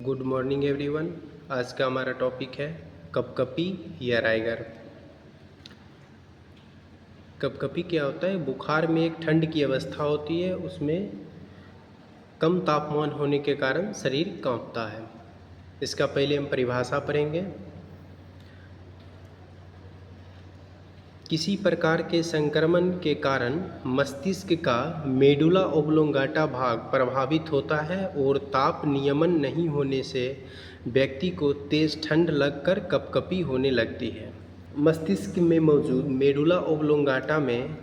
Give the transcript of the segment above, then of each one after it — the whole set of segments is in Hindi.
Good morning everyone. आज का हमारा टॉपिक है कपकपी या राइगर। कपकपी क्या होता है? बुखार में एक ठंड की अवस्था होती है, उसमें कम तापमान होने के कारण शरीर कांपता है। इसका पहले हम परिभाषा पढ़ेंगे। किसी प्रकार के संक्रमण के कारण मस्तिष्क का मेडुला ओब्लोंगाटा भाग प्रभावित होता है और ताप नियमन नहीं होने से व्यक्ति को तेज ठंड लगकर कपकपी होने लगती है। मस्तिष्क में मौजूद मेडुला ओब्लोंगाटा में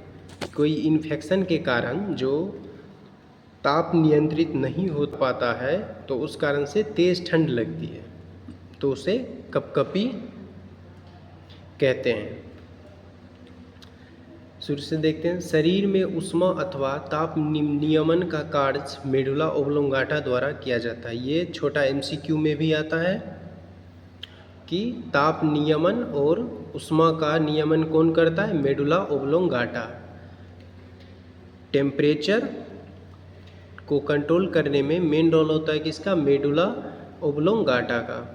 कोई इन्फेक्शन के कारण जो ताप नियंत्रित नहीं हो पाता है, तो उस कारण से तेज ठंड लगती है, तो उसे कपकपी कहते हैं। शुरू से देखते हैं। शरीर में ऊष्मा अथवा ताप नियमन का कार्य मेडुला ओब्लोंगाटा द्वारा किया जाता है। ये छोटा एमसीक्यू में भी आता है कि ताप नियमन और ऊष्मा का नियमन कौन करता है? Medulla oblongata. टेम्परेचर को कंट्रोल करने में मेन रोल होता है किसका? मेडुला ओब्लोंगाटा का।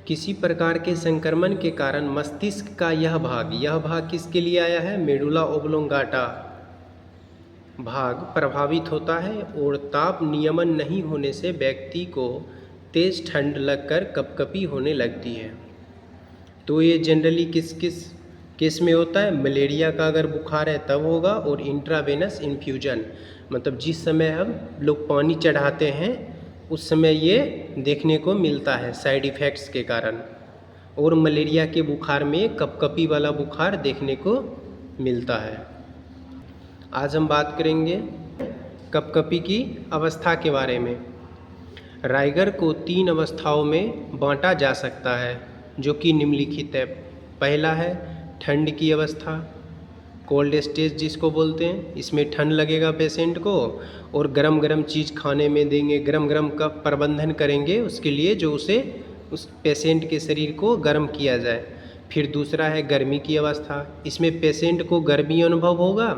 किसी प्रकार के संक्रमण के कारण मस्तिष्क का यह भाग किसके लिए आया है? मेडुला ओब्लोंगाटा भाग प्रभावित होता है और ताप नियमन नहीं होने से व्यक्ति को तेज ठंड लगकर कपकपी होने लगती है। तो ये जनरली किस किस केस में होता है? मलेरिया का अगर बुखार है तब होगा, और इंट्रावेनस इन्फ्यूजन, मतलब जिस समय हम लोग पानी चढ़ाते हैं उस समय ये देखने को मिलता है साइड इफ़ेक्ट्स के कारण। और मलेरिया के बुखार में कपकपी वाला बुखार देखने को मिलता है। आज हम बात करेंगे कपकपी की अवस्था के बारे में। राइगर को 3 अवस्थाओं में बांटा जा सकता है, जो कि निम्नलिखित है। पहला है ठंड की अवस्था, कोल्ड स्टेज जिसको बोलते हैं। इसमें ठंड लगेगा पेशेंट को और गरम गरम चीज़ खाने में देंगे, गरम गरम का प्रबंधन करेंगे उसके लिए, जो उस पेशेंट के शरीर को गर्म किया जाए। फिर दूसरा है गर्मी की अवस्था। इसमें पेशेंट को गर्मी अनुभव होगा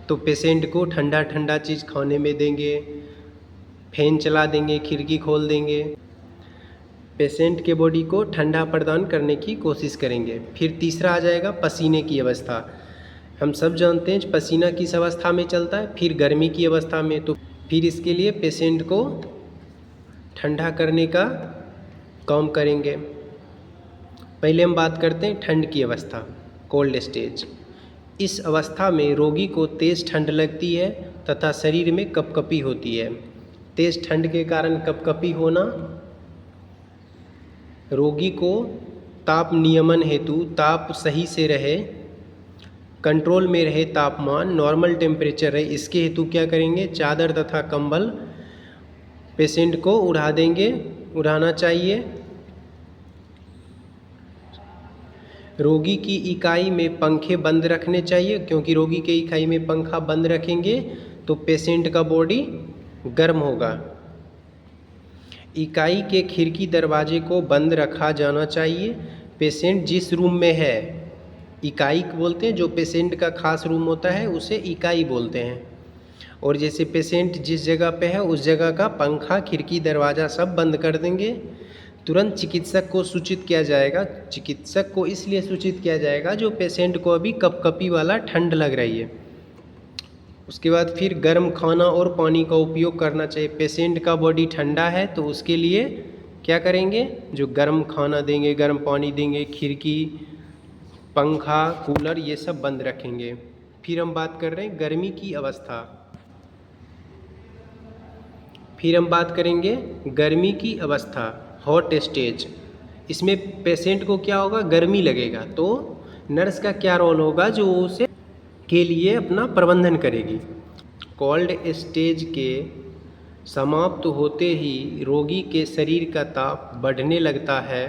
तो पेशेंट को ठंडा ठंडा चीज़ खाने में देंगे, फैन चला देंगे, खिड़की खोल देंगे, पेशेंट के बॉडी को ठंडा प्रदान करने की कोशिश करेंगे। फिर तीसरा आ जाएगा पसीने की अवस्था। हम सब जानते हैं पसीना किस अवस्था में चलता है? फिर गर्मी की अवस्था में। तो फिर इसके लिए पेशेंट को ठंडा करने का काम करेंगे। पहले हम बात करते हैं ठंड की अवस्था, कोल्ड स्टेज। इस अवस्था में रोगी को तेज़ ठंड लगती है तथा शरीर में कपकपी होती है। तेज़ ठंड के कारण कपकपी होना रोगी को ताप नियमन हेतु ताप सही से रहे, कंट्रोल में रहे, तापमान नॉर्मल टेम्परेचर रहे, इसके हेतु क्या करेंगे? चादर तथा कंबल पेशेंट को उड़ाना चाहिए। रोगी की इकाई में पंखे बंद रखने चाहिए, क्योंकि रोगी के इकाई में पंखा बंद रखेंगे तो पेशेंट का बॉडी गर्म होगा। इकाई के खिड़की दरवाजे को बंद रखा जाना चाहिए। पेशेंट जिस रूम में है, इकाई बोलते हैं, जो पेशेंट का खास रूम होता है उसे इकाई बोलते हैं। और जैसे पेशेंट जिस जगह पे है उस जगह का पंखा, खिड़की, दरवाज़ा सब बंद कर देंगे। तुरंत चिकित्सक को सूचित किया जाएगा। चिकित्सक को इसलिए सूचित किया जाएगा जो पेशेंट को अभी कपकपी वाला ठंड लग रही है। उसके बाद फिर गर्म खाना और पानी का उपयोग करना चाहिए। पेशेंट का बॉडी ठंडा है तो उसके लिए क्या करेंगे? जो गर्म खाना देंगे, गर्म पानी देंगे, खिड़की, पंखा, कूलर ये सब बंद रखेंगे। फिर हम बात कर रहे हैं गर्मी की अवस्था। फिर हम बात करेंगे गर्मी की अवस्था, हॉट स्टेज। इसमें पेशेंट को क्या होगा? गर्मी लगेगा, तो नर्स का क्या रोल होगा? जो उसे के लिए अपना प्रबंधन करेगी। कोल्ड स्टेज के समाप्त होते ही रोगी के शरीर का ताप बढ़ने लगता है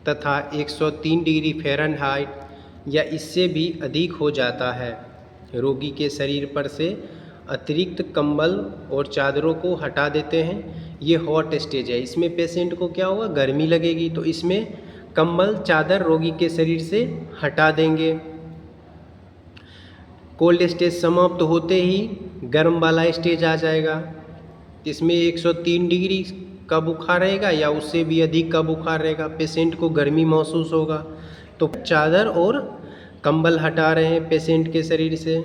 तथा 103 डिग्री फ़ारेनहाइट या इससे भी अधिक हो जाता है। रोगी के शरीर पर से अतिरिक्त कंबल और चादरों को हटा देते हैं। ये हॉट स्टेज है। इसमें पेशेंट को क्या होगा? गर्मी लगेगी, तो इसमें कंबल, चादर रोगी के शरीर से हटा देंगे। कोल्ड स्टेज समाप्त होते ही गर्म वाला स्टेज आ जाएगा। इसमें 103 डिग्री का बुखार रहेगा या उससे भी अधिक का बुखार रहेगा, पेशेंट को गर्मी महसूस होगा तो चादर और कंबल हटा रहे हैं पेशेंट के शरीर से।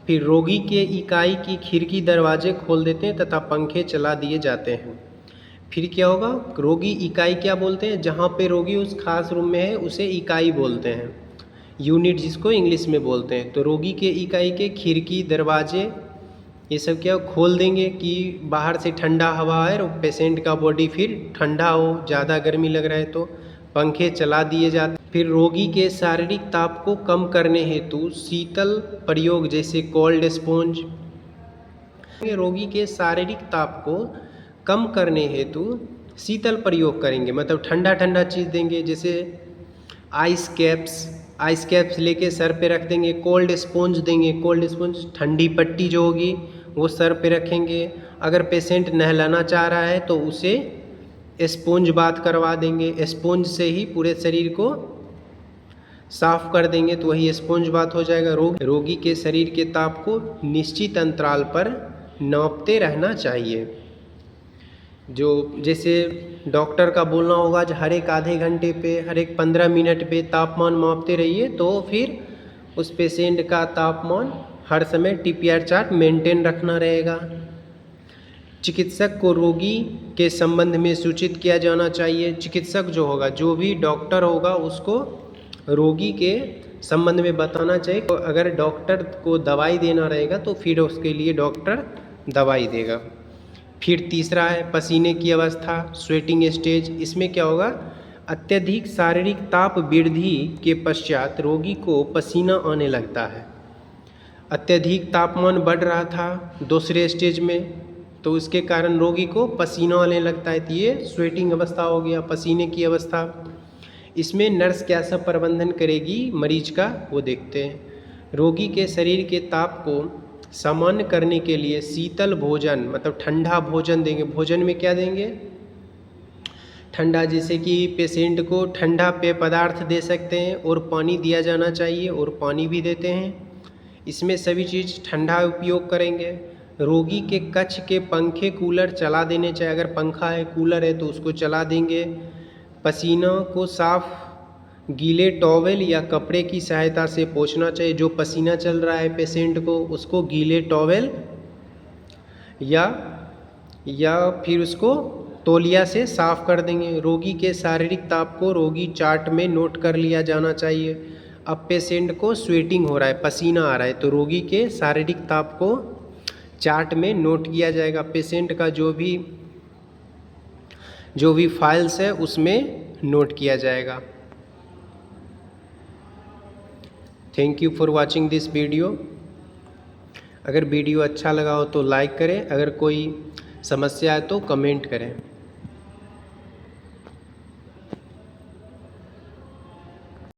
फिर रोगी के इकाई की खिड़की दरवाजे खोल देते हैं तथा पंखे चला दिए जाते हैं। फिर क्या होगा, रोगी इकाई क्या बोलते हैं, जहाँ पे रोगी उस खास रूम में है उसे इकाई बोलते हैं, यूनिट जिसको इंग्लिश में बोलते हैं। तो रोगी के इकाई के खिड़की दरवाजे ये सब क्या खोल देंगे कि बाहर से ठंडा हवा आए और पेशेंट का बॉडी फिर ठंडा हो, ज़्यादा गर्मी लग रहा है तो पंखे चला दिए जाते। फिर रोगी के शारीरिक ताप को कम करने हेतु शीतल प्रयोग जैसे कोल्ड स्पॉन्ज। रोगी के शारीरिक ताप को कम करने हेतु शीतल प्रयोग करेंगे, मतलब ठंडा ठंडा चीज़ देंगे, जैसे आइस कैप्स लेके सर पे रख देंगे। कोल्ड स्पॉन्ज देंगे, कोल्ड स्पॉन्ज ठंडी पट्टी जो होगी वो सर पे रखेंगे। अगर पेशेंट नहलाना चाह रहा है तो उसे स्पॉन्ज बाथ करवा देंगे, स्पॉन्ज से ही पूरे शरीर को साफ कर देंगे तो वही स्पॉन्ज बाथ हो जाएगा। रोगी के शरीर के ताप को निश्चित अंतराल पर नापते रहना चाहिए। जो जैसे डॉक्टर का बोलना होगा हर एक आधे घंटे पे, हर एक 15 मिनट पे तापमान मापते रहिए, तो फिर उस पेशेंट का तापमान हर समय TPR चार्ट मेंटेन रखना रहेगा। चिकित्सक को रोगी के संबंध में सूचित किया जाना चाहिए। चिकित्सक जो होगा, जो भी डॉक्टर होगा, उसको रोगी के संबंध में बताना चाहिए। तो अगर डॉक्टर को दवाई देना रहेगा तो फिर उसके लिए डॉक्टर दवाई देगा। फिर तीसरा है पसीने की अवस्था, स्वेटिंग स्टेज। इसमें क्या होगा, अत्यधिक शारीरिक ताप वृद्धि के पश्चात रोगी को पसीना आने लगता है। अत्यधिक तापमान बढ़ रहा था दूसरे स्टेज में, तो उसके कारण रोगी को पसीना आने लगता है, तो ये स्वेटिंग अवस्था हो गया, पसीने की अवस्था। इसमें नर्स क्या सब प्रबंधन करेगी मरीज का, वो देखते हैं। रोगी के शरीर के ताप को सामान्य करने के लिए शीतल भोजन, मतलब ठंडा भोजन देंगे। भोजन में क्या देंगे, ठंडा, जैसे कि पेशेंट को ठंडा पेय पदार्थ दे सकते हैं और पानी दिया जाना चाहिए, और पानी भी देते हैं। इसमें सभी चीज़ ठंडा उपयोग करेंगे। रोगी के कक्ष के पंखे कूलर चला देने चाहिए, अगर पंखा है कूलर है तो उसको चला देंगे। पसीना को साफ गीले टॉवेल या कपड़े की सहायता से पोंछना चाहिए। जो पसीना चल रहा है पेशेंट को, उसको गीले टॉवेल या फिर उसको तौलिया से साफ कर देंगे। रोगी के शारीरिक ताप को रोगी चार्ट में नोट कर लिया जाना चाहिए। अब पेशेंट को स्वेटिंग हो रहा है, पसीना आ रहा है, तो रोगी के शारीरिक ताप को चार्ट में नोट किया जाएगा। पेशेंट का जो भी फाइल्स है उसमें नोट किया जाएगा। Thank you for watching this video. अगर वीडियो अच्छा लगा हो तो लाइक करें, अगर कोई समस्या है तो कमेंट करें।